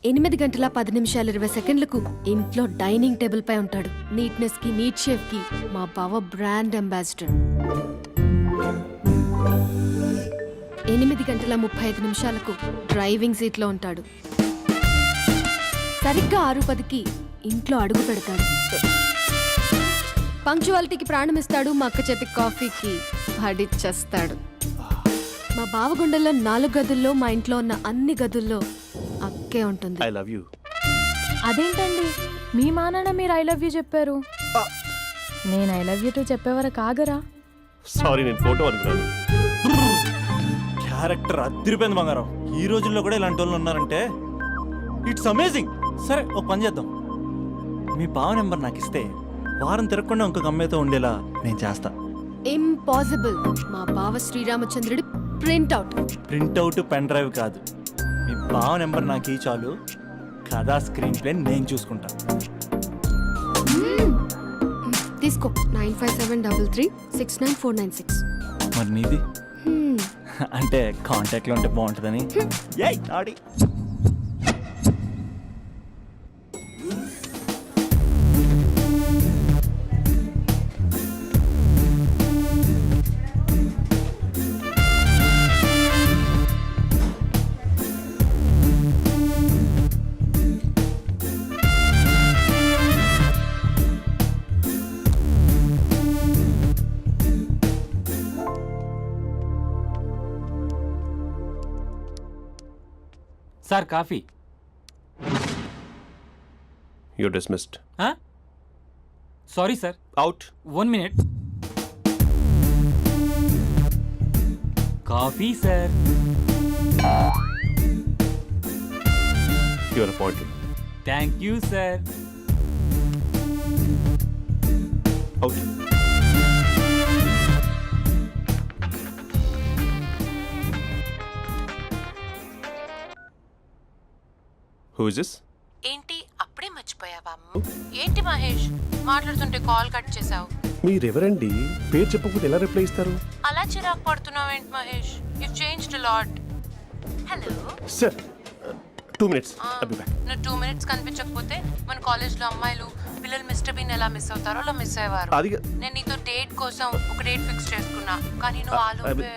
8 గంటల 10 నిమిషాల 20 సెకండ్లకు ఇంట్లో డైనింగ్ టేబుల్ పై ఉంటాడు. నీట్నెస్ కి నీట్ షేఫ్ కి మా బావ బ్రాండ్ అంబాసిడర్. 8 గంటల 35 నిమిషాలకు డ్రైవింగ్ సీట్ లో ఉంటాడు. సరిగ్గా 6:10కి ఇంట్లో అడుగు పెడతాడు. పంక్చువాలిటీకి ప్రాణమిస్తాడు. మా అక్క చేతి కాఫీకి పడిచ్చేస్తాడు. మా బావ గుండెల్లో 4 గదుల్లో మా ఇంట్లో ఉన్న అన్ని గదుల్లో అక్కే ఉంటుంది. I love you. అదేంటండి మీ మానాన్న మీరు ఐ లవ్ యూ చెప్పారు, నేను ఐ లవ్ యూ టు చెప్పేవరకు ఆగరా? సారీ, నేను ఫోటో అనుకున్నాను. క్యారెక్టర్ అదిరిపోయింది బంగారం. ఈ రోజుల్లో కూడా ఇలాంటి వాళ్ళు ఉన్నారంటే ఇట్స్ అమేజింగ్. సరే ఒక పని చేద్దాం, మీ బావ నెంబర్ నాకు ఇస్తే వారం తిరగకుండా ఇంకొక అమ్మాయితో ఉండేలా నేను చేస్తా. ఇంపాసిబుల్. మా బావ శ్రీరామచంద్రుడి ప్రింట్అవుట్ పెన్ డ్రైవ్ కాదు, మీ బావ నెంబర్ నాకు ఈ చాలు. కథా స్క్రీన్ ప్లే నేను చూసుకుంటా. తీసుకో. 9573369496. మరి నీది? అంటే కాంటాక్ట్లో ఉంటే బాగుంటుందని. ఏయ్ ఆడి sir coffee. You're dismissed. Sorry sir. Out. 1 minute. Coffee sir. You are appointed. Thank you sir. Out. Who is this? ఏంటి అప్పుడే మర్చిపోయావా? ఏంటి మహేష్ మాట్లాడుతుంటే కాల్ కట్ చేసావు? మీరెవరండి? పేరు చెప్పకపోతే ఎలా రిప్లై ఇస్తారు? అలా చిరాకు పడుతున్నావేంటి Mahesh? You changed lot. Hello sir, 2 minutes. I'll be back. నువ్వు 2 minutes కనిపించకపోతే మన కాలేజ్లో అమ్మాయిలు పిల్లలు మిస్టర్ బీన్ ఎలా మిస్ అవుతారో అలా మిస్ అయ్యేవారు. నేను నీతో డేట్ కోసం ఒక డేట్ ఫిక్స్ చేసుకున్నా, కానీ నువ్వు ఆలోపే.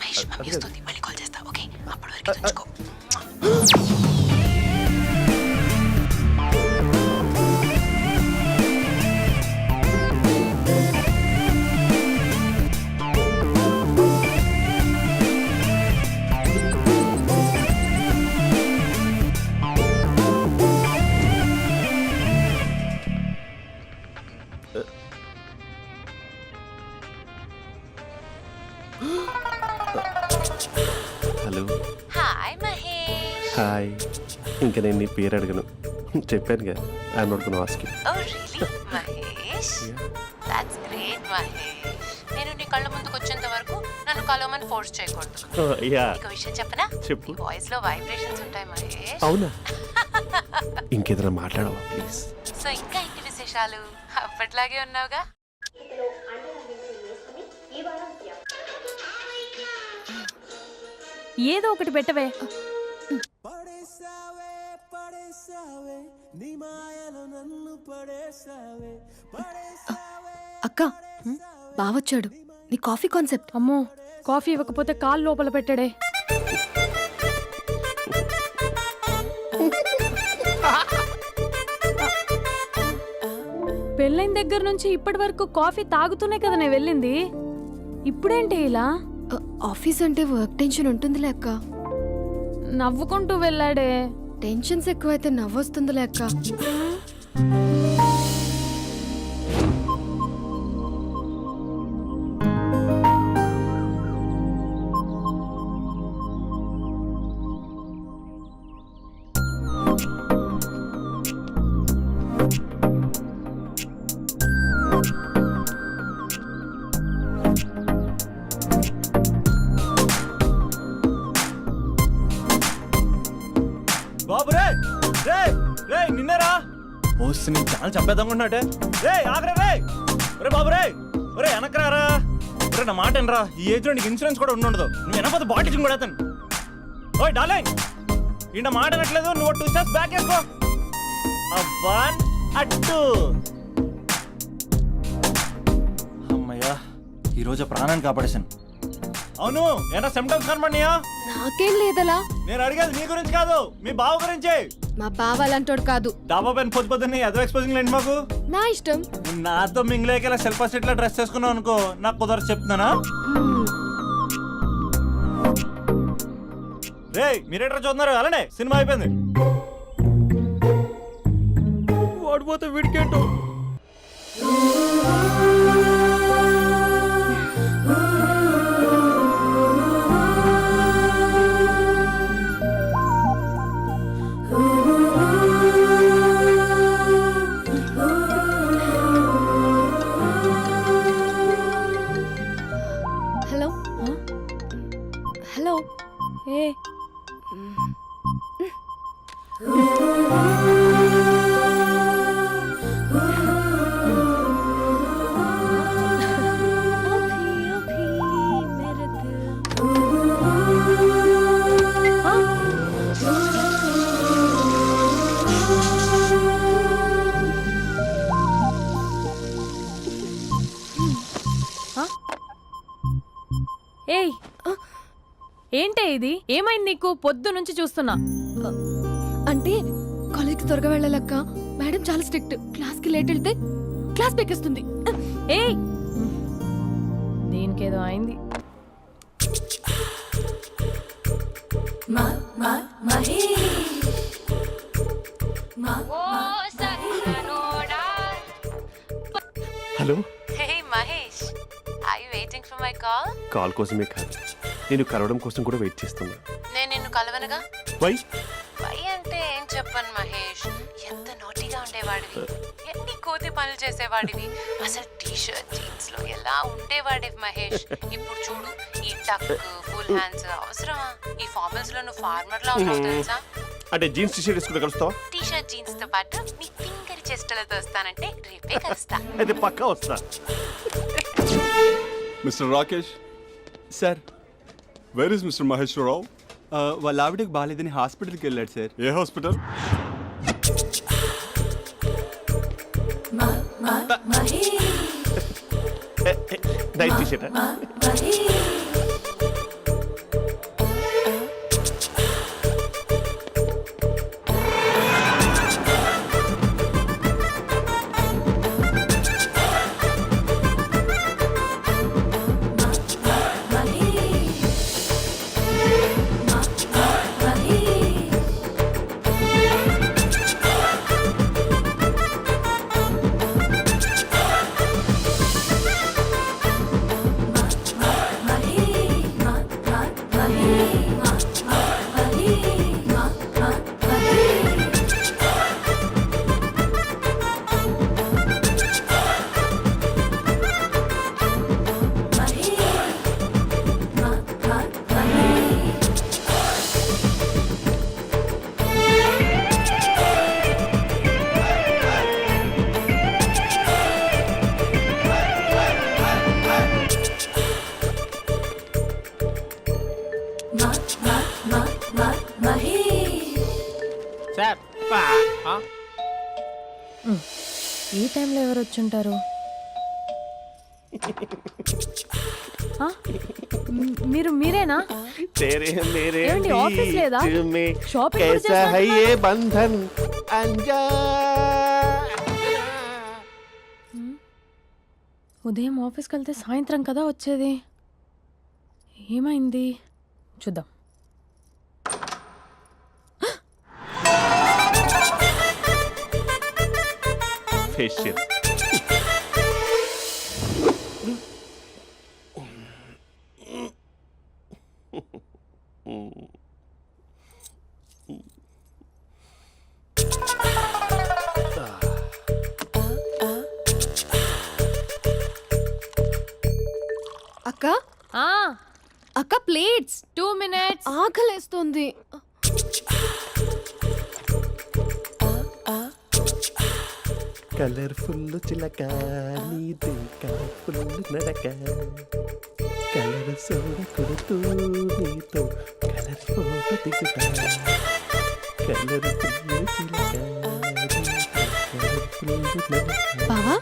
మహేష్ వస్తుంది, మళ్ళీ కాల్ చేస్తా. ఓకే, అప్పటి వరకు ఉంచుకో. హలో. హాయ్ మహేష్. హాయ్. ఇంకా నేను నీ పేరు అడగను, చెప్పానుగా. I'm not gonna ask you. Oh really Mahesh? That's great Mahesh. నేను నీ కళ్ళ ముందుకు వచ్చేంత వరకు నన్ను కలవమని ఫోర్స్ చేయకూడదు. యా. నీకు విషయం చెప్పనా? చెప్పు. నీ వాయిస్ లో వైబ్రేషన్స్ ఉంటాయి మహేష్. అవునా? ఇంకేదైనా మాట్లాడవా ప్లీజ్? సో ఇంకా ఇంటి విశేషాలు అప్పట్లాగే ఉన్నావుగా? ఏదో ఒకటి పెట్టవే. అక్క, బావొచ్చాడు. నీ కాఫీ కాన్సెప్ట్. అమ్మో, కాఫీ ఇవ్వకపోతే కాలు లోపల పెట్టాడే. పెళ్ళైన దగ్గర నుంచి ఇప్పటి వరకు కాఫీ తాగుతూనే కదా నేను వెళ్ళింది. ఇప్పుడేంటి ఇలా? ఆఫీస్ అంటే వర్క్ టెన్షన్ ఉంటుందిలే అక్క. నవ్వుకుంటూ వెళ్ళాడే. టెన్షన్స్ ఎక్కువైతే నవ్వొస్తుందిలే అక్క. బాబు రే రే రే నిన్నరా వస్తే నేను చాలా చంపేద్దామనుకుంటున్నాడే. రే ఆగరే రే. ఒరే బాబు రే, ఒరే వెనకరారా. ఒరే నా మాట అనరా, ఈ ఏజ్ లో నీకు ఇన్సూరెన్స్ కూడా ఉండదు. నువ్వు వెనకపోతే బాటిల్ కూడా అతను. ఓయ్ డార్లింగ్, ఈయన మాటనట్లేదు, నువ్వు 2 స్టెప్స్ బ్యాక్ వేసుకో. 1 2. అమ్మయ్యా, ఈరోజు ప్రాణాన్ని కాపాడేశాను. అవును, ఏనా సిమ్టమ్స్ కనబడినాయా? నాకేం లేదలా. నేను అడిగేది మీ గురించి కాదు, మీ బావ గురించి. మా బావ అలాంటోడు కాదు. డాబా పైన పొద్దున్నే ఏదో ఎక్స్పోజింగ్ లేండి మాకు. నా ఇష్టం. నువ్వు నాతో మింగిలేక సెల్ఫ్ సెట్ లా డ్రెస్ చేసుకున్నావు అనుకో, నాకు కుదరదు చెప్తున్నానా? రే మీరేట్రా చూస్తున్నారు? అలానే సినిమా అయిపోయింది. ఓడిపోతే వీడికేంటో. Hello hello. ఏ ఏయ్ ఏంటే ఇది? ఏమైంది నీకు? పొద్దు నుంచి చూస్తున్నా. అంటే కాలేజ్కి త్వరగా వెళ్ళాలక్క. మేడం చాలా స్ట్రిక్ట్. క్లాస్కి లేట్ వెళ్తే క్లాస్ పెక్కేస్తుంది. ఏయ్ దీనికేదో అయింది. Hello. Hey Mahesh, are you waiting for my call? Call కోసమే కాదు, నేను కలవడం కోసం కూడా వెయిట్ చేస్తున్నా. నేను నిన్ను కలవనుగా. వై? వై అంటే ఏం చెప్పను మహేష్, ఎంత నోటిగా ఉండేవాడివి, ఎన్ని కోతి పనులు చేసేవాడివి, అసలు టీ షర్ట్ జీన్స్ లో ఎలా ఉండేవాడివి మహేష్. ఇప్పుడు చూడు, ఈ టక్ ఫుల్ హ్యాండ్స్ అవసరమా? ఈ ఫార్మల్స్ లో నువ్వు ఫార్మర్ లా ఉన్నావు తెలుసా? అంటే జీన్స్ టీ షర్ట్ వేసుకుంటే కలుస్తావా? టీ షర్ట్ జీన్స్ తో పాటు నీ ఫింగర్ చెస్టలతో వస్తానంటే రేపే కలుస్తా. అయితే పక్కా వస్తా. Mister Rakesh, sir where is mister Maheshwararao? వాళ్ళ ఆవిడకి బాగాలేదని హాస్పిటల్కి వెళ్ళాడు సార్. ఏ హాస్పిటల్? Night T shirt. ఈ టైంలో ఎవరు వచ్చుంటారు? మీరేనా? ఏమండి, ఆఫీస్ లేదా? షాపింగ్ కూడా చేస్తున్నారు? ఉదయం ఆఫీస్కి వెళ్తే సాయంత్రం కదా వచ్చేది. ఏమైంది చూద్దాం. ఫేషియల్. అక్క అక్క ప్లేట్స్. 2 minutes. ఆకలేస్తుంది. కలర్ఫుల్ చిలక నీదే కలర్ఫుల్ నడక, కలర్ సోడ కొడుతూ నీతో కలర్ ఫోటో దిగుతా. బావా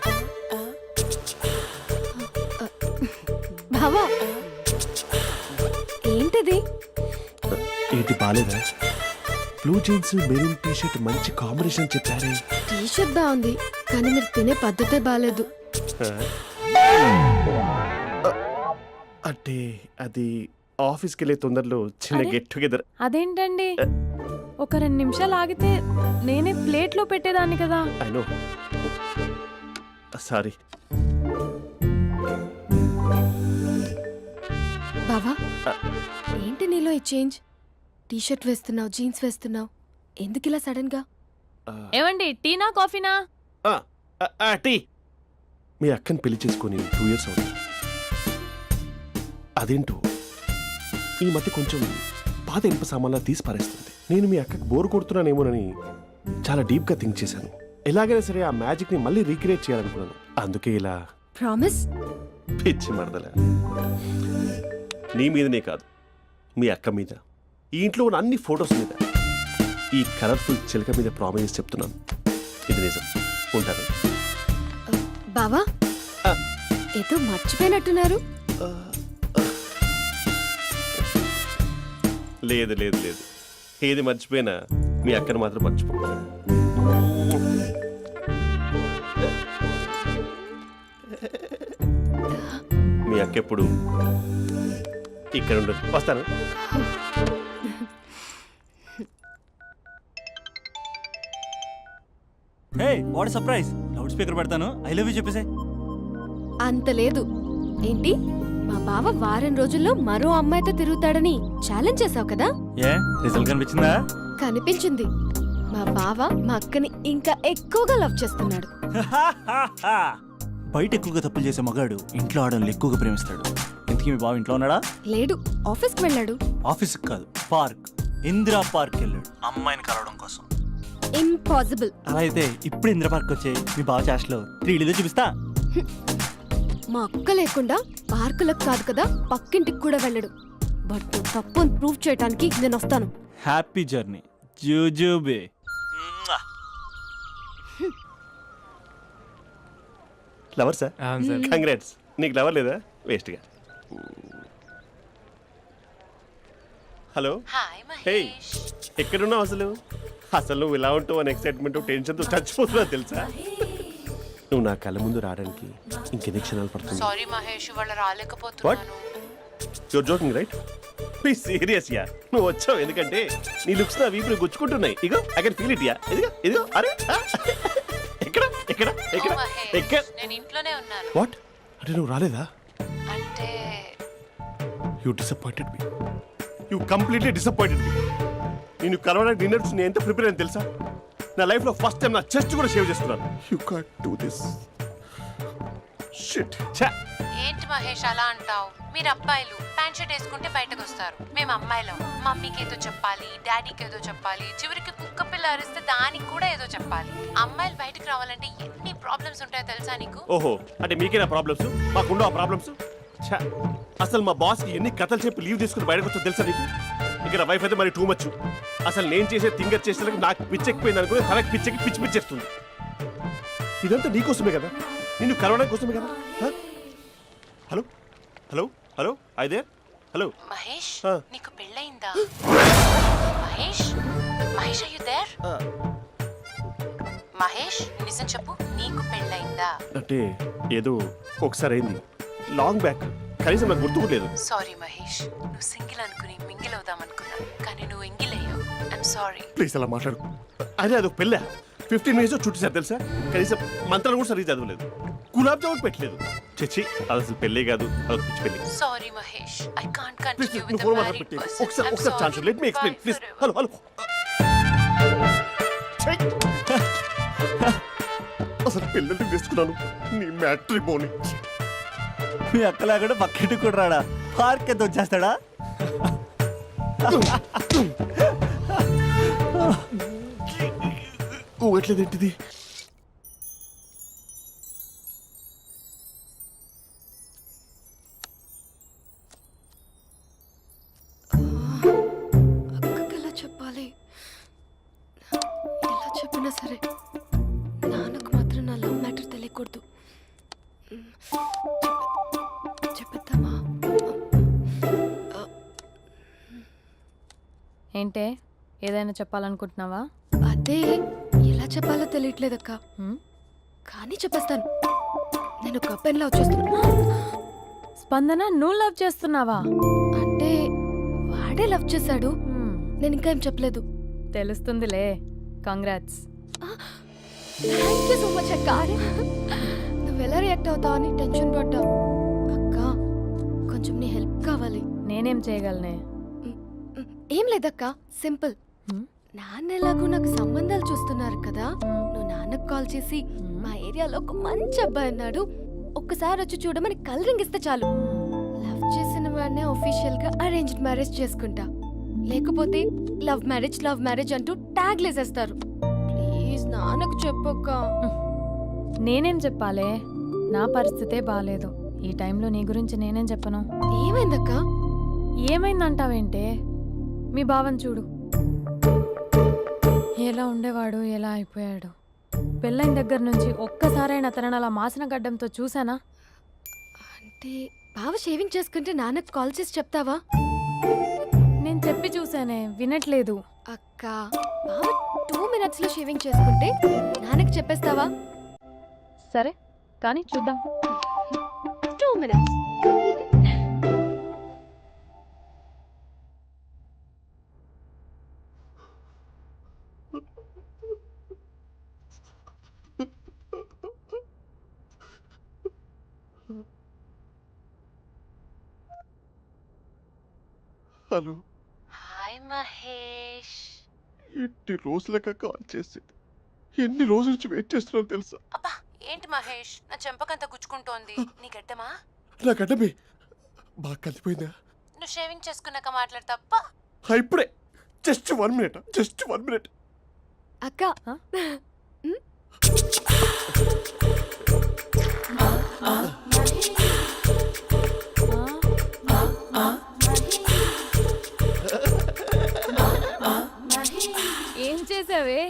బావా ఏంటిది? ఏంటి బాలేదా? Blue jeans maroon T shirt మంచి కాంబినేషన్ చెప్పారే. టీ షర్ట్ బాగుంది కానీ మీరు తినే పద్ధతే బాగాలేదు. అంటే అది ఆఫీస్కి వెళ్ళే తొందరలో చిన్న అరే? Get together. అదేంటండి ఒక 2 నిమిషాలు ఆగితే నేనే ప్లేట్లో పెట్టేదాన్ని కదా. I know, sorry. బావా ఏంటి నీలో ఈ చేంజ్? టీ షర్ట్ వేస్తున్నావు, జీన్స్ వేస్తున్నావు, ఎందుకు ఇలా సడన్ గా? ఏమండి టీనా కాఫీనా? టీ. మీ అక్కని పెళ్లి చేసుకొని 2 years అవుతుంది. అదేంటో ఈ మధ్య కొంచెం పాత ఇనుప సామాన్లా తీసి పారేస్తుంది. నేను మీ అక్కకి బోర్ కొడుతున్నానేమోనని చాలా డీప్గా థింక్ చేశాను. ఎలాగైనా సరే ఆ మ్యాజిక్ని మళ్ళీ రీక్రియేట్ చేయాలనుకున్నాను. అందుకే ఇలా ప్రామిస్? పిచ్చి మరదల. నీ మీదనే కాదు, మీ అక్క మీద, ఈ ఇంట్లో ఉన్న అన్ని ఫొటోస్ మీద, ఈ కలర్ఫుల్ చిలక మీద ప్రామిస్ చెప్తున్నాను. ఇది నిజం. ఉంటాను. బావా ఆ. ఏదో మర్చిపోయినట్టున్నారు. లేదు లేదు లేదు, ఏది మర్చిపోయినా మీ అక్కను మాత్రం మర్చిపో. మీ అక్క ఎప్పుడు ఇక్కడ ఉండదు. వస్తాను. Hey what surprise. Loud speaker పెడతాను, ఐ లవ్ యూ చెప్పేసే. అంత లేదు. ఏంటి మా బావ వారం రోజుల్లో మరో అమ్మాయితో తిరుగుతాడని ఛాలెంజ్ చేసావు కదా? ఏ రిజల్ట్ కనిపించిందా? కనిపించింది. మా బావ మా అక్కని ఇంకా ఎక్కువగా లవ్ చేస్తున్నాడు. బయట ఎక్కువగా తప్పులు చేసే మగాడు ఇంట్లో ఆడవాళ్ళు ఎక్కువగా ప్రేమిస్తాడు. ఇంతకీ మీ బావ ఇంట్లో ఉన్నాడా? లేడు, ఆఫీస్కి వెళ్ళాడు. ఆఫీస్కి కాదు, పార్క్, ఇందిరా పార్క్ వెళ్ళాడు అమ్మాయిని కలవడం కోసం. ఇంపాసిబుల్. అలా అయితే ఇప్పుడు ఇందిరా పార్క్ వచ్చే మీ బావ చాష్లో 3Dలో చూపిస్తా. మా అక్క లేకుండా పార్కులకు కాదు కదా పక్కింటికి కూడా వెళ్ళడు. బట్ నువ్వు తప్పు అని ప్రూవ్ చేయడానికి నేను వస్తాను. హ్యాపీ జర్నీ జూజూబే. Lover sir? కంగ్రాట్స్. నీకు లవర్ లేదా? వేస్ట్గా. హలో. Hi hey, Mahesh. ఎక్కడున్నావు అసలు? అసలు నువ్వు ఇలా ఉంటావు అని ఎక్సైట్మెంట్ టెన్షన్తో చచ్చిపోతున్నా తెలుసా? నువ్వు నా కళ్ళ ముందు రావడానికి ఇంకెన్ని క్షణాలు పడుతుంది? సారీ మహేష్, ఇవాళ రాలేకపోతున్నాను. Your joking right? Please serious yeah. నువ్వు వచ్చావు ఎందుకంటే నీ లుక్స్ నా వీపుని గుచ్చుకుంటున్నాయి. ఇగో I can feel it yeah. ఇదిగో ఇదిగో. అరే ఎక్కడ ఎక్కడ ఎక్కడ ఓ మహేష్, ఎక్కడ? నేను ఇంట్లోనే ఉన్నాను. వాట్? అంటే నువ్వు రాలేదా? అంటే you disappointed me. You completely disappointed me. నేను కలవడానికి డిన్నర్స్ నేను ఎంత ప్రిపేర్ అని తెలుసా? నా లైఫ్లో ఫస్ట్ టైం నా చెస్ట్ కూడా సేవ్ చేస్తున్నాను. You can't do this. Shit. ఛా. ఏంటి మహేష్ అలా అంటావు? మీరు అబ్బాయిలు ప్యాంట్ షర్ట్ వేసుకుంటే బయటకు వస్తారు. మేము అమ్మాయిలం మమ్మీకి ఏదో చెప్పాలి, డాడీకి ఏదో చెప్పాలి, చివరికి కుక్క పిల్ల అరిస్తే దానికి కూడా ఏదో చెప్పాలి. అమ్మాయిలు బయటకు రావాలంటే ఎన్ని ప్రాబ్లమ్స్ ఉంటాయో తెలుసా నీకు? ఓహో, అంటే మీకేనా ప్రాబ్లమ్స్? మాకుండా ఆ ప్రాబ్లమ్స్? ఛా. అసలు మా బాస్కి ఎన్ని కథలు చెప్పి లీవ్ తీసుకుని బయటకు వచ్చో తెలుసా నీకు? ఇక్కడ వైఫ్ అయితే మరి టూ మచ్. అసలు నేను చేసే థింగర్ చేసేందుకు నాకు పిచ్చెక్కిపోయింది అనుకుని తనకి పిచ్చెక్కి పిచ్చి పిచ్చేస్తుంది. ఇదంతా నీకోసమే కదా, నిన్ను కలవడానికి కోసమే కదా. హలో హలో హలో అయితే హలో మహేష్, ఆ. నీకు పెళ్ళయిందా? Mahesh, Mahesh are you there? Mahesh నిజం చెప్పు, నీకు పెళ్ళయిందా? అంటే ఏదో ఒకసారి అయింది, లాంగ్ బ్యాక్. కనీసం నాకు గుర్తు కూడా లేదు. సారీ మహేష్, నువ్వు సింగిల్ అనుకుని మింగిల్ అవుదాం అనుకున్నా, కానీ నువ్వు ఎంగిల్ అయ్యావు. I'm sorry. ప్లీజ్ అలా మాట్లాడు. అదే అదొక పెళ్ళ 15 minutes చుట్టేసారు తెలుసా? కనీసం మంత్రాలు కూడా సరిగ్గా చదవలేదు, గులాబ్ జామున్ పెట్టలేదు. చచ్చి, అది అసలు పెళ్ళే కాదు, అదొక పిచ్చి పెళ్ళి. Sorry Mahesh, I can't please continue with నువ్వు ద ఫోన్ మ్యారీడ్ మాట్లాడి పర్సన్. ఒకసారి chance let me explain please. Hello hello. అసలు పిల్లల్ని వేసుకున్నాను నీ మ్యాట్రీ బోని. మీ అక్కలా కూడా పక్కింటి కూడా రాడా? పార్క్ ఎంత వచ్చేస్తాడా? ఎట్లేదేంటిది? అక్కకి ఎలా చెప్పాలి? ఏదైనా సరే నాన్నకు మాత్రం నా లవ్ మ్యాటర్ తెలియకూడదు. చెప్పేద్దామా? ఏంటే ఏదైనా చెప్పాలనుకుంటున్నావా? అదే ఎలా చెప్పాలో తెలియట్లేదక్క. హ్మ్? కానీ చెప్పేస్తాను. నేను ఒక అబ్బాయిని లవ్ చేస్తున్నా. స్పందన నువ్వు లవ్ చేస్తున్నావా? అంటే వాడే లవ్ చేశాడు. హ్మ్, నేను ఇంకా ఏం చెప్పలేదు. తెలుస్తుందిలే. Congrats. Thank you so much అక్క. నువ్వు ఎలా రియాక్ట్ అవుతావు అని టెన్షన్ పడ్డా. అక్క కొంచెం నీ హెల్ప్ కావాలి. నేనేం చేయగలనే? ఏం లేదక్క, సింపుల్. హ్మ్? నాన్న ఎలాగో నాకు సంబంధాలు చూస్తున్నారు కదా, నువ్వు నాన్నకు కాల్ చేసి మా ఏరియాలో ఒక మంచి అబ్బాయి అన్నాడు, ఒక్కసారి వచ్చి చూడమని కలరింగ్ ఇస్తే చాలు. లవ్ చేసిన వాడినే ఒఫీషియల్ గా అరేంజ్డ్ మ్యారేజ్ చేసుకుంటా. లేకపోతే లవ్ మ్యారేజ్ అంటూ ట్యాగ్ లేసేస్తారు. ప్లీజ్ నాన్నకు చెప్పక్క. నేనేం చెప్పాలే? నా పరిస్థితే బాలేదు. ఈ టైంలో నీ గురించి నేనేం చెప్పను? ఏమైందక్క? ఏమైందంటావేంటే? మీ భావం చూడు, ఎలా ఉండేవాడు, ఎలా అయిపోయాడు. పెళ్ళైన దగ్గర నుంచి ఒక్కసారైనా తనని అలా మాసిన గడ్డంతో చూసానా? అంటే బావ షేవింగ్ చేసుకుంటే నాన్నకు కాల్ చేసి చెప్తావా? నేను చెప్పి చూసానే, వినట్లేదు. అక్క బావ 2 minutes లో షేవింగ్ చేసుకుంటే నాన్నకి చెప్పేస్తావా? సరే కానీ చూద్దాం. 2 minutes. Hello, hi Mahesh. ఎన్ని రోజులుగా కాల్ చేసింది, ఎన్ని రోజుల నుంచి వెయిట్ చేస్తున్నావు తెలుసా? అబ్బా ఏంటి మహేష్, నా చెంపకంత గుచ్చుకుంటోంది. నీ గడ్డమా? నా గడ్డమే బాగా కలిపోయిందా? నువ్వు షేవింగ్ చేసుకున్నాక మాట్లాడతాప్పా. ఇప్పుడే జస్ట్ 1 minute. అక్క హ? ఏం చేసావే?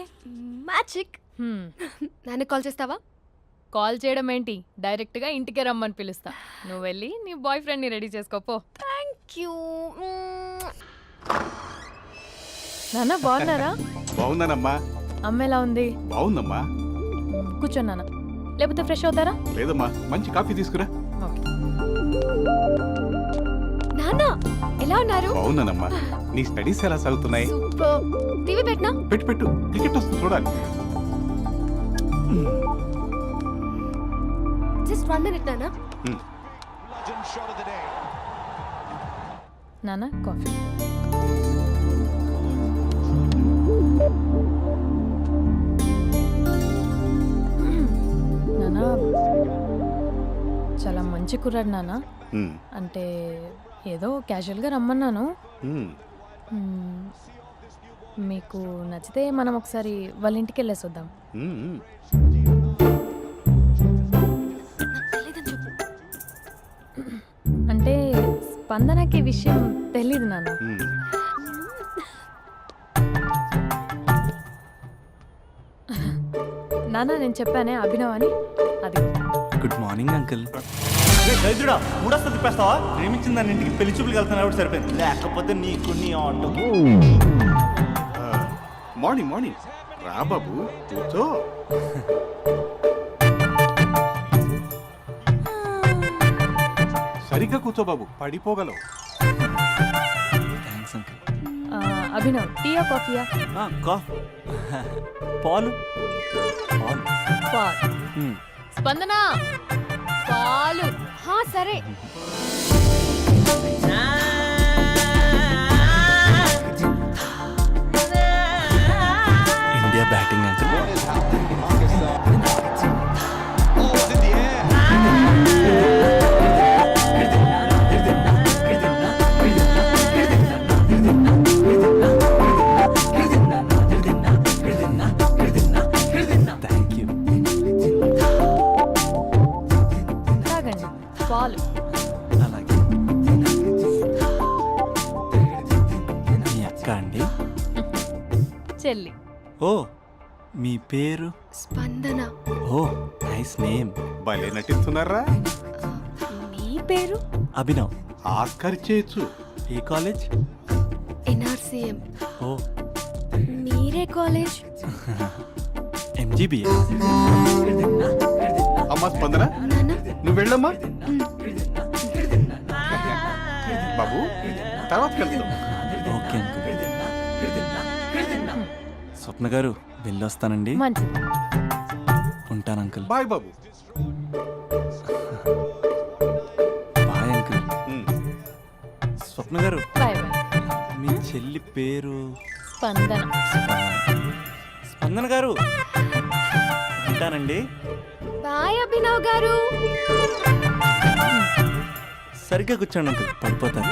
మ్యాజిక్. నాన్నకు కాల్ చేస్తావా? కాల్ చేయడం ఏంటి, డైరెక్ట్గా ఇంటికే రమ్మని పిలుస్తా. నువ్వు వెళ్ళి నీ బాయ్ ఫ్రెండ్ని రెడీ చేసుకోపో. Thank you. నాన్న బాగున్నారా? బాగుందనమ్మా. అమ్మ ఎలా ఉంది? బాగుందమ్మా. కూర్చోండి నాన్న, లేకపోతే ఫ్రెష్ అవుతారా? లేదమ్మా, మంచి కాఫీ తీసుకురా. ఓకే. నాన్న ఎలా ఉన్నారు? బాగున్నానమ్మా. నీ స్టడీస్ ఎలా సాగుతున్నాయి? సూపర్. టీవీ పెట్టనా? పెట్టు, క్రికెట్ వస్తుంది చూడాలి. జస్ట్ 1 minute నాన్న. నాన్న కాఫీ. నాన్న చాలా మంచి కుర్రాడు నాన్న. అంటే ఏదో క్యాజువల్గా రమ్మన్నాను. మ్మ్. మీకు నచ్చితే మనం ఒకసారి వాళ్ళ ఇంటికి వెళ్ళేసి వద్దాం. నాకు తెలీదని చెప్పు. అంటే స్పందనకి ఈ విషయం తెలీదు నాన్న. నాన్న నేను చెప్పానే అభినవ్ అని, అది. Good morning uncle. దైద్యుడా, మూడొస్తా తిప్పేస్తావా? ప్రేమించిన దాని ఇంటికి పెళ్లి చూపులు వెళ్తున్నా సరిపోయింది, లేకపోతే నీకు నీ ఆటో. మార్నింగ్ రా బాబు, కూర్చో. సరిగ్గా కూర్చో బాబు, పడిపోగలవు. Thanks uncle. అభినవ్ టీయా కాఫీయా? పాలు. పాలు. స్పందన పాలు. హా సరే. India batting uncle. Thank you. తాగండి పాలు. అలాగే. మీ అక్క అండి? చెల్లి. ఓ మీ పేరు? స్పందన. ఓ నైస్ నేమ్. భలే నటిస్తున్నారా? మీ పేరు? అభినవ్. ఆస్కర్ చేయొచ్చు. ఏ కాలేజ్? ఎన్ఆర్సీఎం. ఓ మీరే కాలేజ్? ఎంజీబీఏ. అమ్మా స్పందన, నాన్న. నువ్వు వెళ్ళమ్మా. బాబు తర్వాత వెళ్తాం. Okay uncle. స్వప్న గారు వెళ్ళొస్తానండి. మంచిది. ఉంటాను అంకుల్. బాయ్ బాబు. Bye uncle. ఉమ్. స్వప్న గారు బాయ్ బాయ్. మీ చెల్లి పేరు? స్పందన. స్పందన గారు ఉంటానండి. బాయ్ అభినవ్ గారు. సరిగ్గా కూర్చోండి అంకుల్, పడిపోతాను.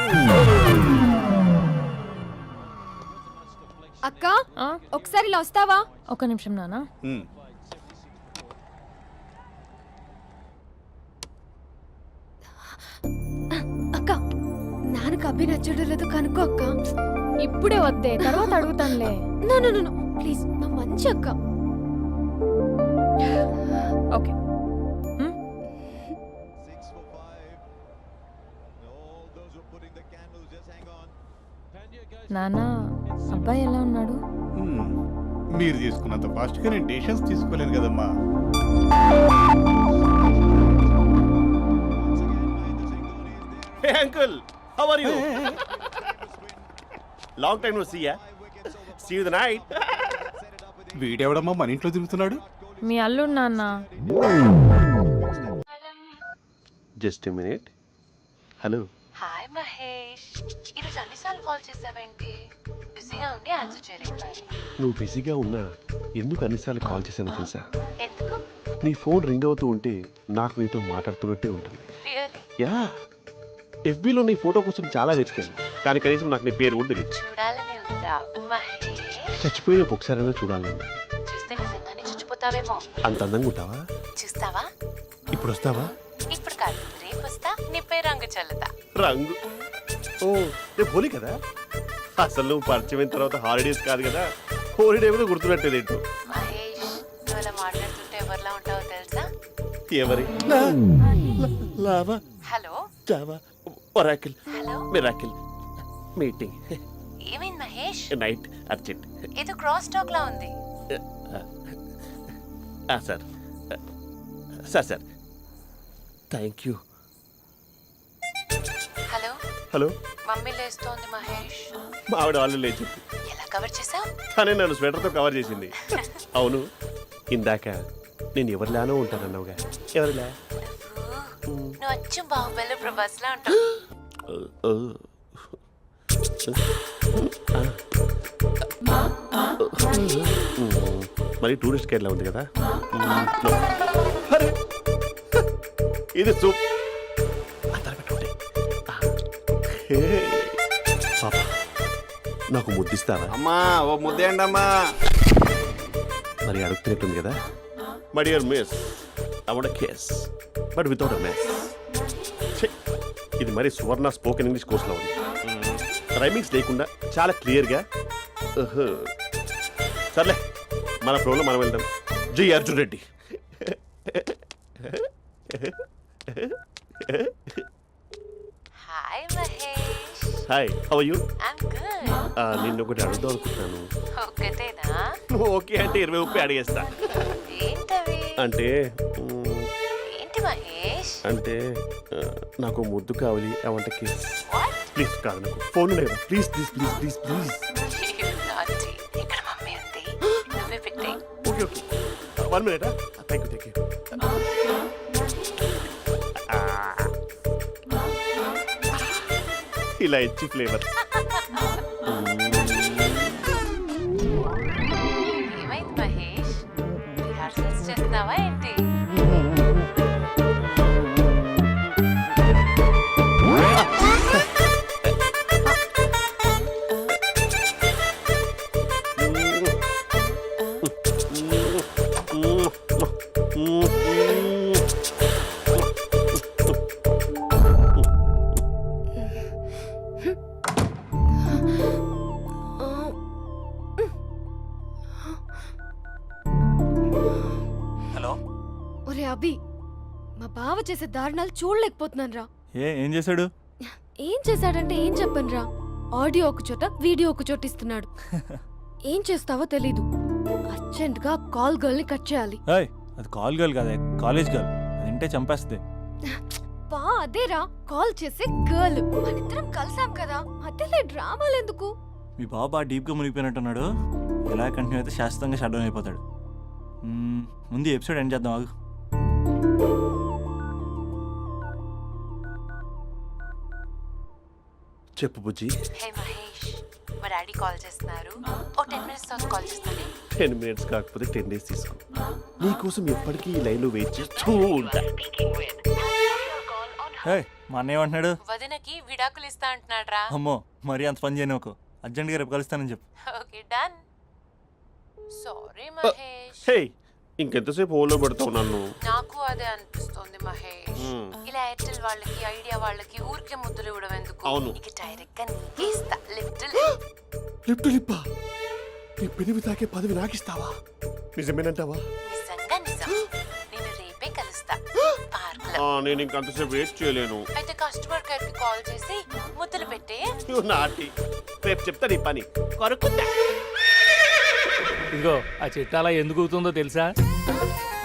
అక్క ఆ, ఒకసారి ఇలా వస్తావా? ఒక్క నిమిషం నాన్న. ఉమ్. అక్క నాన్నకు అభి నచ్చడం లేదో కనుక్కో అక్క. ఇప్పుడే వద్దే, తర్వాత అడుగుతానులే. నో నో నో ప్లీజ్, నా మంచి అక్క. ఓకే. నాన్న, అబ్బాయి ఎలా ఉన్నాడు? ఉమ్. మీరు తీసుకున్నంత ఫాస్ట్గా నేను డెసిషన్స్ తీసుకోలేను కదమ్మా. Hey uncle, how are you? Long time no see yeah. See you the night. వీడెవడమ్మా మన ఇంట్లో తిరుగుతున్నాడు? మీ అల్లుడు నాన్న. Just a minute. Hello. Hi Mahesh, ఈరోజు అన్నిసార్లు కాల్ చేసావేంటి? బిజీగా ఉండి ఆన్సర్ చేయలేకపోయాను. నువ్వు బిజీగా ఉన్నా ఎందుకు అన్నిసార్లు కాల్ చేశానో తెలుసా? ఎందుకు? నీ ఫోన్ రింగ్ అవుతూ ఉంటే నాకు నీతో మాట్లాడుతున్నట్టే ఉంటుంది. రియల్లీ? యా, ఎఫ్బీలో నీ ఫోటో కోసం చాలా వెతికాను, కానీ కనీసం నాకు నీ పేరు కూడా తెలియదు. చూడాలని ఉందా మహేష్? చచ్చిపోయిన ఒకసారైనా చూడాలని. చూస్తే నిజంగానే చచ్చిపోతావేమో. అంత అందంగా ఉంటావా? చూస్తావా? ఇప్పుడు వస్తావా? ఇప్పుడు కాదు, రేపు వస్తా, నీపై రంగు చల్లుతా. రంగు? ఓ రేపు హోలీ కదా. అసలు నువ్వు పరిచయం అయిన తర్వాత హాలిడేస్ కాదు కదా, హోలిడే కూడా గుర్తుపెట్టేది ఏంటో. మహేష్, నువ్వు అలా మాట్లాడుతుంటే ఎవరిలా ఉంటావో తెలుసా? ఎవరి? Lava, hello Java, Oracle, hello, miracle, meeting, ఏమైంది మహేష్? Night, urgent. ఏదో క్రాస్ టాక్ లా ఉంది. Sir sir sir thank you. Hello, hello, mummy లేస్తోంది మహేష్. మా ఆవిడ వాళ్ళు లేచి ఎలా కవర్ చేసావు? తనే నన్ను స్వెటర్తో కవర్ చేసింది. అవును, ఇందాక నేను ఎవరిలానో ఉంటానన్నావుగా, ఎవరిలా? నువ్వు అచ్చం బాహుబలి ప్రభాస్ లా ఉంటావు. మరి టూరిస్ట్ గైడ్లా ఉంది కదా. అరే, ఇది సూప్. పాపా, నాకు ముద్దిస్తావా? అమ్మా ఓ ముద్దేయండి అమ్మా. మరి అడుగుతున్నట్టుంది కదా. My dear miss, I want kiss but without a miss. ఇది మరి సువర్ణ స్పోకెన్ ఇంగ్లీష్ కోర్సులో ఉంది. రైమింగ్స్ లేకుండా చాలా క్లియర్గా. సర్లే, మన ఫ్లోలో మనం వెళ్దాం. జై Arjun Reddy. Hi Mahesh. Hi, how are you? I'm good. నిన్ను ఒకటి అడుగుదాం అనుకుంటున్నాను. ఒక్కటేనా? నువ్వు ఓకే అంటే 20 రూపాయలు అడిగేస్తా. ఏంటవి? అంటే ఏంటి మహేష్? అంటే నాకు ముద్దు కావాలి. I want kiss. What? Please కాదు, నాకు ఫోన్ లేదు. Please please please please please. నాటి ఇక్కడ మమ్మీ ఉంది, నువ్వే పెట్టే. Okay okay, 1 minute. Thank you thank you. ఇలా ఇచ్చి ఫ్లేవర్. ఏమైంది మహేష్? రిహార్సల్స్ చేస్తున్నావా ఏంటి? ఒరే అభి, మా బావ చేసే దారుణాలు చూడలేకపోతున్నాను రా. ఏం చేశాడు? ఏం చేశాడంటే ఏం చెప్పనురా. ఆడియో ఒక చోట, వీడియో ఒక చోట ఇస్తున్నాడు. ఏం చేస్తావో తెలీదు. అర్జెంట్ గా కాల్ గర్ల్ ని కట్ చేయాలి. ఏయ్, అది కాల్ గర్ల్ కాదే, కాలేజ్ గర్ల్. అది వింటే చంపేస్తుంది. బా అదేరా, కాల్ చేసే గర్ల్. మనిద్దరం కలిసాం కదా, మధ్యలో డ్రామాలు ఎందుకు? మీ బాబా డీప్గా మునిగిపోయినట్టున్నాడు. ఇలా కంటిన్యూ అయితే శాశ్వతంగా షట్ డౌన్ అయిపోతాడు. ముందు ఎపిసోడ్ ఎండ్ చేద్దాం, ఆగు. చెప్పు బుజ్జి. హే మహేష్, మా డాడీ కాల్ చేస్తున్నారు. ఓ 10 minutes తర్వాత కాల్ చేస్తాను. 10 minutes కాకపోతే 10 days తీసుకో. నీకోసం ఎప్పటికీ ఈ లైన్లో వెయిట్ చేస్తూ ఉంటా. ఏయ్, మా అన్నయ్య ఏమంటున్నాడు? వదినకి విడాకులు ఇస్తా అంటున్నాడు రా. అమ్మో, మరీ అంత పని చేయను. ఒక అర్జెంట్గా రేపు కలుస్తానని చెప్పు. Okay done. సారీ మహేష్. హే, ఇంకెంతసేపు హోల్లో పెడతావు నన్ను? నాకు అదే అనిపిస్తుంది మహేష్. ఇలా ఎయిర్టెల్ వాళ్ళకి, ఐడియా వాళ్ళకి ఊరికే ముద్దులు ఇవ్వడం ఎందుకు? అవును. ఇక డైరెక్ట్ గా నీకే ఇస్తా. లిఫ్ట్ లిప్పు లిప్పా, నీ పెనివి తాకే పదవి నాకిస్తావా? నిజమేనంటావా? నిజంగా నిజం. నేను రేపే కలుస్తా పార్క్ లో. నేను ఇంకంతసేపు వెయిట్ చేయలేను. అయితే కస్టమర్ కేర్ కి కాల్ చేసి ముద్దులు పెట్టే. నువ్వు నాటి రేపు చెప్తా నీ పని. కొరుకుందా? ఇదిగో ఆ చెట్టు అలా ఎందుకు అవుతుందో తెలుసా?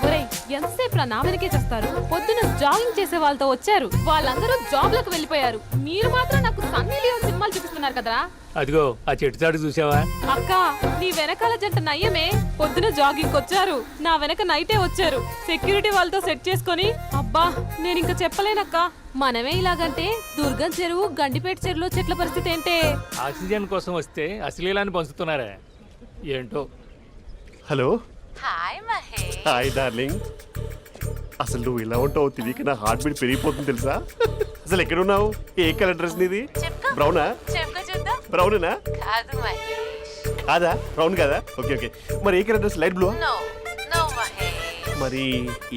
ఒరేయ్, ఎంతసేపు నా వెనకే చేస్తారు? పొద్దున జాగింగ్ చేసే వాళ్ళతో వచ్చారు, వాళ్ళందరూ జాబ్లకు వెళ్ళిపోయారు. మీరు మాత్రం నాకు సన్నీ లియోన్ సినిమాలు చూపిస్తున్నారు కదరా. అదిగో ఆ చెట్టు చాటు చూసావా? అక్క, నీ వెనకాల జంట నయ్యమే. పొద్దున జాగింగ్ వచ్చారు, నా వెనక నైటే వచ్చారు. సెక్యూరిటీ వాళ్ళతో సెట్ చేసుకొని, అబ్బా నేను ఇంకా చెప్పలేనక్క. మనమే ఇలాగంటే దుర్గం చెరువు, గండిపేట చెరువులో చెట్ల పరిస్థితి ఏంటే? ఆక్సిజన్ కోసం వస్తే అశ్లీలాన్ని పంచుతున్నారా ఏంటో. Hello. Hi Mahesh. Hi darling. అసలు నువ్వు ఇలా ఉంటావు తెలియక నా హార్ట్ బీట్ పెరిగిపోతుంది తెలుసా? అసలు ఎక్కడున్నావు? ఏ కలర్ డ్రెస్ నీది? చెప్పుకో. బ్రౌనా? చెప్పుకో చూద్దాం. బ్రౌనేనా? కాదు మహేష్. కాదా? బ్రౌన్ కదా? Okay okay. మరి ఏ colour dress? Light blue? No no Mahesh. మరి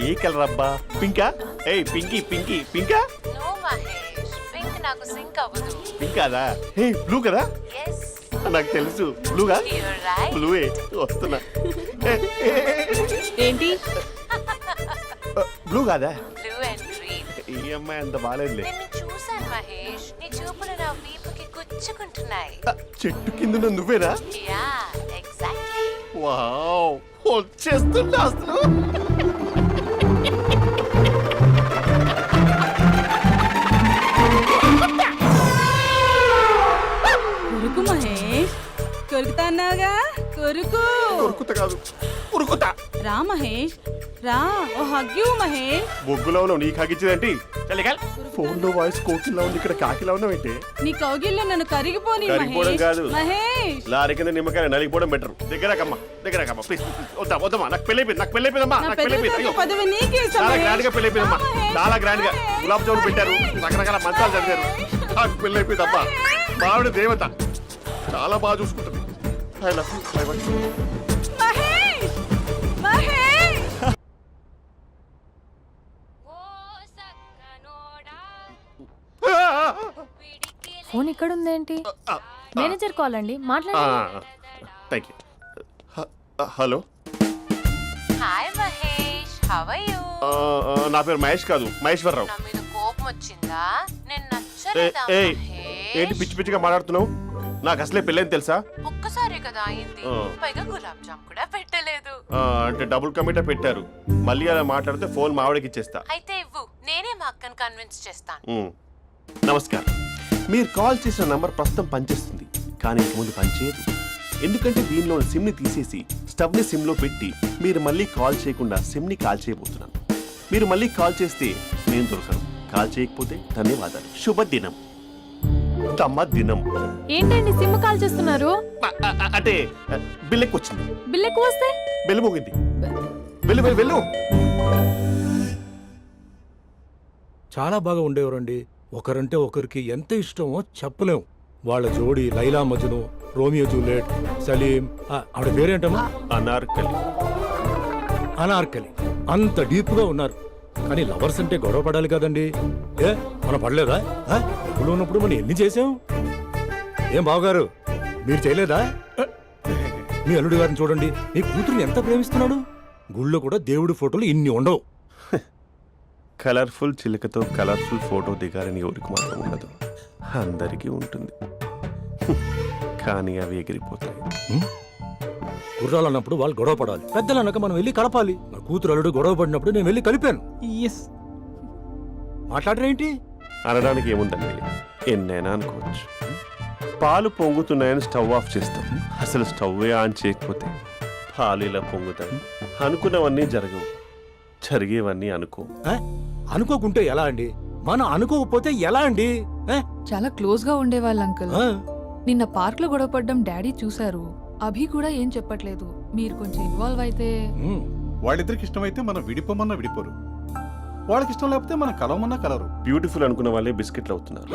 ఏ కలర్ అబ్బా? పింకా? ఏయ్ పింకీ పింకీ పింకా? నో మహేష్, పింక్ నాకు సింక్ అవ్వదు. పింక్ కాదా? ఏ బ్లూ కదా? ఎస్, నాకు తెలుసు. బ్లూగా? You're right. బ్లూవే వస్తున్నా. ఏంటి? బ్లూ కాదా? Blue and green. ఈ అమ్మాయి అంత బాగాలేదులే. నిన్ను చూశాను మహేష్, నీ చూపులు నా వీపుకి గుచ్చుకుంటున్నాయి. చెట్టు కింద నువ్వేనా? Yeah exactly. వావ్, వచ్చేస్తున్నా అసలు. కొరుకు మహేష్, కొరుకుతా అన్నావుగా, కొరుకు. ఉరుకుత కాదు, ఉరుకుతా. రా మహేష్, రా. ఓ హగ్గు మహేష్. బొగ్గులో ఉన్నావు, నీకు కాకిచ్చేదేంటి? ఫోన్ లో వాయిస్ కోకిలా ఉంది, ఇక్కడ కాకిలా ఉన్నావేంటి? నీ కౌగిల్లో నన్ను కరిగిపోని కరిగిపోవడం కాదు. మహేష్. లారీ కింద నిమ్మకాయ నలిగిపోవడం బెటర్. దగ్గరకమ్మా, దగ్గరకమ్మా ప్లీజ్. వద్దా వద్దమ్మా, నాకు పెళ్ళైపోయింది, నాకు పెళ్ళైపోయిందమ్మా, నాకు పెళ్ళైపోయింది. అయ్యో, పదవి నీకే ఇస్తా చాలా మహేష్. గ్రాండ్ గా పెళ్ళైపోయిందమ్మా, చాలా గ్రాండ్ గా. గులాబ్ జామున్ పెట్టారు, రకరకాల మంచాలు చదివారు. నాకు పెళ్ళైపోయిందమ్మా. మావిడ దేవత, చాలా బాగా చూసుకుంటుంది. I love you. I want you. Mahesh, Mahesh. Phone ఇక్కడ ఉందేంటి? మేనేజర్ కాల్ అండి, మాట్లాడండి. Thank you. Hello. Hi Mahesh, how are you? నా పేరు మహేష్ కాదు, మహేశ్వరరావు. నా మీద కోపం వచ్చిందా? నేను నచ్చలేదా ఏయ్, ఏంటి మహేష్? పిచ్చి పిచ్చిగా మాట్లాడుతున్నావు? నాకు అసలే పెళ్ళని తెలుసా? ఒక్కసారి కదా అయింది, ఆ. పైగా గులాబ్ జామ్ కూడా పెట్టలేదు. అంటే డబుల్ కమిటా పెట్టారు. మళ్ళీ అలా మాట్లాడితే ఫోన్ మావిడకి ఇచ్చేస్తా. అయితే ఇవ్వు, నేనే మా అక్కని కన్విన్స్ చేస్తాను. నమస్కారం. మీరు కాల్ చేసిన నంబర్ ప్రస్తుతం పనిచేస్తుంది, కానీ ఇంక ముందు పనిచేయదు. ఎందుకంటే దీనిలో సిమ్ని తీసేసి స్టవ్ని సిమ్లో పెట్టి మీరు మళ్ళీ కాల్ చేయకుండా సిమ్ని కాల్ చేయబోతున్నాను. మీరు మళ్ళీ కాల్ చేస్తే నేను దొరకను, కాల్ చేయకపోతే ధన్యవాదాలు. శుభదినం. తమ దినం. ఏంటండి సిమ్ కాల్ చేస్తున్నారు? అంటే బిల్ ఎక్కువ వచ్చింది. బిల్ ఎక్కువ వస్తే? బెల్లు మోగింది. వెళ్ళు వెళ్ళు వెళ్ళు. చాలా బాగా ఉండేవారండి. ఒకరంటే ఒకరికి ఎంత ఇష్టమో చెప్పలేం. వాళ్ళ జోడి లైలా మజ్ను, రోమియో జూలియట్, సలీం, ఆవిడ పేరేంటమ్మా? అనార్కలి. అనార్కలి. అంత డీప్ గా ఉన్నారు. కానీ లవర్స్ అంటే గొడవ పడాలి కదండి. ఏ మనం పడలేదా? డబ్బులు ఉన్నప్పుడు మనం ఎన్ని చేసాం? ఏం బావగారు, మీరు చేయలేదా? మీ అల్లుడి గారిని చూడండి, మీ కూతురుని ఎంత ప్రేమిస్తున్నాడు. గుళ్ళో కూడా దేవుడి ఫోటోలు ఇన్ని ఉండవు. కలర్ఫుల్ చిలుకతో కలర్ఫుల్ ఫోటో దిగాలని ఎవరికి మాత్రం ఉండదు, అందరికీ ఉంటుంది. కానీ అవి ఎగిరిపోతాయి. గుర్రాలు అన్నప్పుడు వాళ్ళు గొడవ పడాలి, పెద్దలు అన్నాక మనం వెళ్ళి కలపాలి. నా కూతురు అల్లుడు గొడవ పడినప్పుడు నేను వెళ్ళి కలిపాను. మాట్లాడరేంటి? అనడానికి ఏముందండి, ఎన్నైనా అనుకోవచ్చు. పాలు పొంగుతున్నాయని స్టవ్ ఆఫ్ చేస్తాం, అసలు స్టవ్వే ఆన్ చేయకపోతే పాలు ఇలా పొంగుతాయి. అనుకున్నవన్నీ జరగవు, జరిగేవన్నీ అనుకో. అనుకోకుంటే ఎలా అండి? మనం అనుకోకపోతే ఎలా అండి? చాలా క్లోజ్ గా ఉండేవాళ్ళు అంకుల్. నిన్న పార్క్ లో గొడవ పడ్డం డాడీ చూశారు. అభి కూడా ఏం చెప్పట్లేదు. మీరు కొంచెం ఇన్వాల్వ్ అయితే. వాళ్ళిద్దరికి ఇష్టమైతే మనం విడిపోమన్నా విడిపోరు, వాళ్ళకి ఇష్టం లేకపోతే మనం కలవమన్నా కలరు. బ్యూటిఫుల్ అనుకున్న వాళ్ళే బిస్కెట్లు అవుతున్నారు.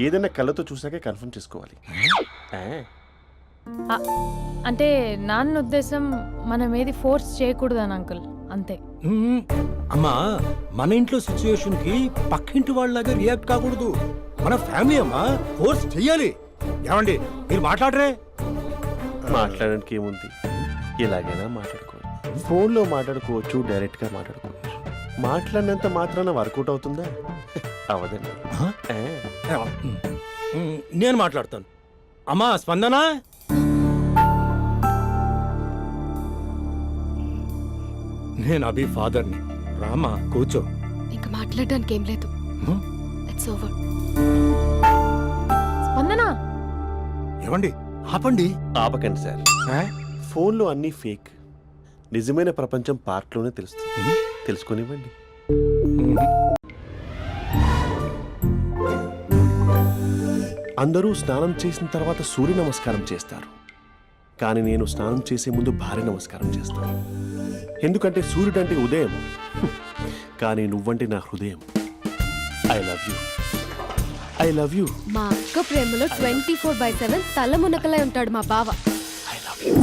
ఏదైనా కళ్ళతో చూసాకే కన్ఫర్మ్ చేసుకోవాలి. అంటే నాన్న ఉద్దేశం మనం ఏది ఫోర్స్ చేయకూడదని అంకుల్, అంతే. అమ్మా, మన ఇంట్లో సిచ్యుయేషన్ కి పక్కింటి వాళ్ళలాగా రియాక్ట్ కాకూడదు. మన ఫ్యామిలీ అమ్మా, ఫోర్స్ చెయ్యాలి. ఏమండి మీరు మాట్లాడరే? మాట్లాడడానికి ఏముంది, ఎలాగైనా మాట్లాడుకోవచ్చు. ఫోన్లో మాట్లాడుకోవచ్చు, డైరెక్ట్గా మాట్లాడుకోవచ్చు. మాట్లాడినంత మాత్రాన వర్కౌట్ అవుతుందా? అవదండి. నేను మాట్లాడతాను. అమ్మా స్పందన, నేను అభి ఫాదర్ని. రామా కూర్చో. ఇంకా మాట్లాడడానికి ఏం లేదు. It's over. స్పందన, ఏమండి ఆపండి. ఆపకండి సార్, ఫోన్లో అన్నీ ఫేక్. నిజమైన ప్రపంచం పార్ట్లోనే తెలుస్తుంది, తెలుసుకొనివ్వండి. అందరూ స్నానం చేసిన తర్వాత సూర్య నమస్కారం చేస్తారు, కానీ నేను స్నానం చేసే ముందు భార్య నమస్కారం చేస్తాను. ఎందుకంటే సూర్యుడు అంటే ఉదయం, కానీ నువ్వంటే నా హృదయం. I love you, I love you. మా అక్క ప్రేమలో 24/7 తల మునకలై ఉంటాడు మా బావ. I love you.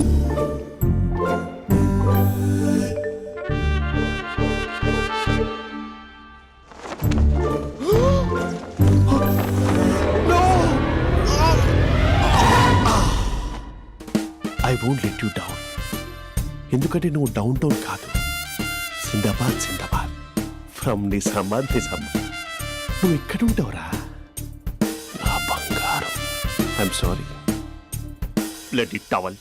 I won't let you down. ఎందుకంటే నువ్వు డౌన్ టౌన్ కాదు, జిందాబాద్ జిందాబాద్ ఫ్రమ్ నిజామాబాద్ నిజామాబాద్. నువ్వు ఇక్కడ ఉంటావురా నా బంగారం. I'm sorry. Let it towel.